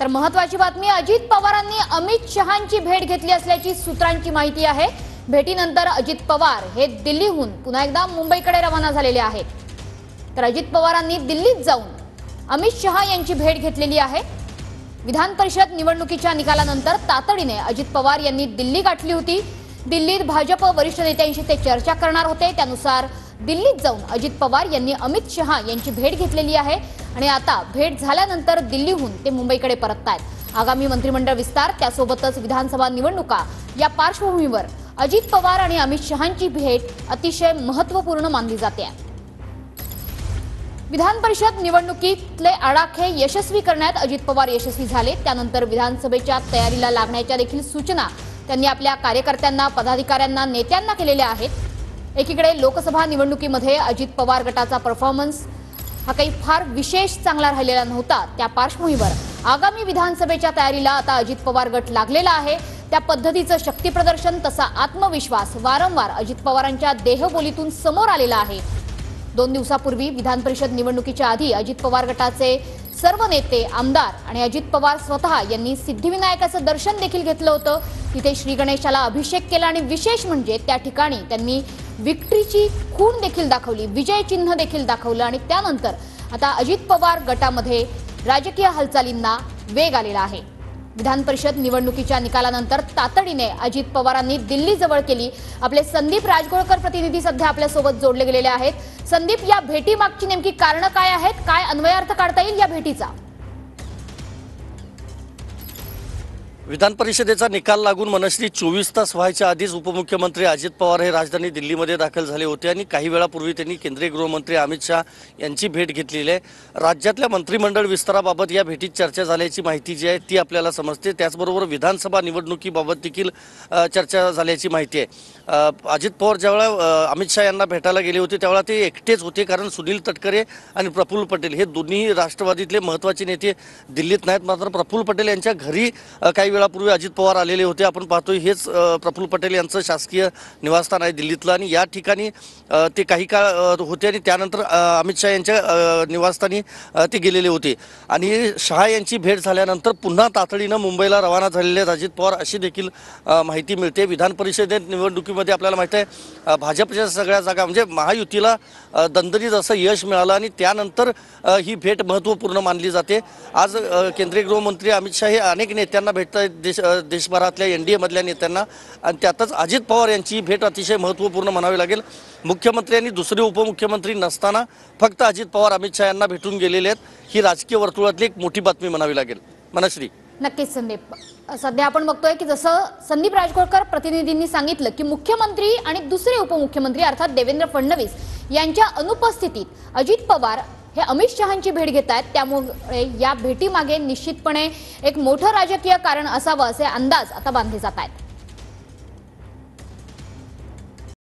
तर महत्त्वाची बातमी, अजित पवारांनी अमित शहांची भेट घेतली असल्याची सूत्रांची माहिती आहे। भेटीनंतर अजित पवार हे दिल्लीहून पुन्हा एकदा मुंबईकडे रवाना झालेले आहेत। तर अजित पवारांनी दिल्लीत जाऊन अमित शहा यांची भेट घेतलेली आहे। विधान परिषद निवडणुकीच्या निकालानंतर तातडीने अजित पवार यांनी दिल्ली गाठली होती। दिल्लीत भाजप वरिष्ठ नेत्यांशी ते चर्चा करणार होते। त्यानुसार दिल्लीत जाऊन अजित पवार यांनी अमित शहा यांची भेट घेतलेली आहे आणि आता भेट झाल्यानंतर दिल्लीहून ते मुंबईकडे परततायत। आगामी मंत्रिमंडळ विस्तार त्यासोबतच विधानसभा निवडणुका या पार्श्वभूमीवर अजित पवार आणि अमित शहांची भेट अतिशय महत्त्वपूर्ण मानली जाते। विधान परिषद निवडणुकीतले आडाखे यशस्वी करण्यात अजित पवार यशस्वी झाले। त्यानंतर विधानसभेच्या तयारीला लागण्याच्या देखील सूचना त्यांनी आपल्या कार्यकर्त्यांना, पदाधिकाऱ्यांना, नेत्यांना केलेल्या आहेत। एकीकडे लोकसभा निवडणुकीमध्ये अजित पवार गटाचा परफॉर्मन्स हा काही फार विशेष चांगला राहिलेला नव्हता। त्या पार्श्वभूमीवर आगामी विधानसभेच्या तयारीला आता अजित पवार गट लागलेला आहे। त्या पद्धतीचं शक्तीप्रदर्शन, तसा आत्मविश्वास वारंवार अजित पवारांच्या देहबोलीतून समोर आलेला आहे। 2 दिवसापूर्वी विधान परिषद निवडणुकीच्या आधी अजित पवार गटाचे सर्व नेते, आमदार आणि अजित पवार स्वतः यांनी सिद्धिविनायकाचं दर्शन देखील घेतलं होतं। तिथे श्री गणेशाला अभिषेक केला आणि विशेष म्हणजे त्या ठिकाणी त्यांनी विक्ट्रीची खूण देखील दाखवली, विजय चिन्ह देखील दाखवलं आणि त्यानंतर आता अजित पवार गटामध्ये राजकीय हालचालींना वेग आलेला आहे। विधान परिषद निवडणुकीच्या निकालानंतर तातडीने अजित पवारांनी दिल्ली जवळ केली। आपले संदीप राजगोळकर प्रतिनिधी सध्या आपल्या सोबत जोडले गेलेले आहेत। संदीप, या भेटीमागची नेमकी कारण काय आहेत? काय अन्वयार्थ काढता येईल या भेटीचा? विधान परिषदेचा निकाल लागून मनश्री 24 तास व्हायच्या आधीच उपमुख्यमंत्री अजित पवार हे राजधानी दिल्लीमध्ये दाखल झाले होते आणि काही वेळापूर्वी त्यांनी केंद्रीय गृहमंत्री अमित शहा यांची भेट घेतलेली आहे। राज्यातल्या मंत्रिमंडळ विस्ताराबाबत या भेटीत चर्चा झाल्याची माहिती जी आहे ती आपल्याला समजते। त्याचबरोबर विधानसभा निवडणुकीबाबत देखील चर्चा झाल्याची माहिती आहे। अजित पवार ज्यावेळेला अमित शहा यांना भेटायला गेले होते त्यावेळेला ते एकटेच होते, कारण सुनील तटकरे आणि प्रफुल्ल पटेल हे दोन्ही राष्ट्रवादीतले महत्त्वाचे नेते दिल्लीत नाहीत। मात्र प्रफुल्ल पटेल यांच्या घरी काही वेळापूर्वी अजित पवार आलेले होते। आपण पाहतोय हेच प्रफुल्ल पटेल यांचं शासकीय निवासस्थान आहे दिल्लीतलं आणि या ठिकाणी ते काही काळ होते आणि त्यानंतर अमित शहा यांच्या निवासस्थानी ते गेलेले होते आणि शहा यांची भेट झाल्यानंतर पुन्हा तातडीनं मुंबईला रवाना झालेले आहेत अजित पवार, अशी देखील माहिती मिळते। विधान परिषदेत निवडणुकीमध्ये आपल्याला माहिती आहे भाजपच्या सगळ्या जागा म्हणजे महायुतीला दणदणीत असं यश मिळालं आणि त्यानंतर ही भेट महत्त्वपूर्ण मानली जाते। आज केंद्रीय गृहमंत्री अमित शहा हे अनेक नेत्यांना भेटतात, देशभरातल्या एनडीए मधल्या नेत्यांना, आणि त्यातच अजित पवार यांची भेट अतिशय महत्त्वपूर्ण म्हणावी लागेल। मुख्यमंत्री आणि दुसरे उपमुख्यमंत्री नसताना फक्त अजित पवार अमित शहा यांना भेटून गेलेले आहेत। ही राजकीय वर्तुळातली एक मोठी बातमी म्हणावी लागेल। मनश्री, नक्कीच संदीप, सध्या आपण बघतोय की जसं संदीप राजगोळकर प्रतिनिधींनी सांगितलं की मुख्यमंत्री आणि दुसरे उपमुख्यमंत्री अर्थात देवेंद्र फडणवीस यांच्या अनुपस्थितीत अजित पवार हे अमित शहांची भेट घेत आहेत। त्यामुळे या भेटीमागे निश्चितपणे एक मोठं राजकीय कारण असावं असे अंदाज आता बांधले जात आहेत।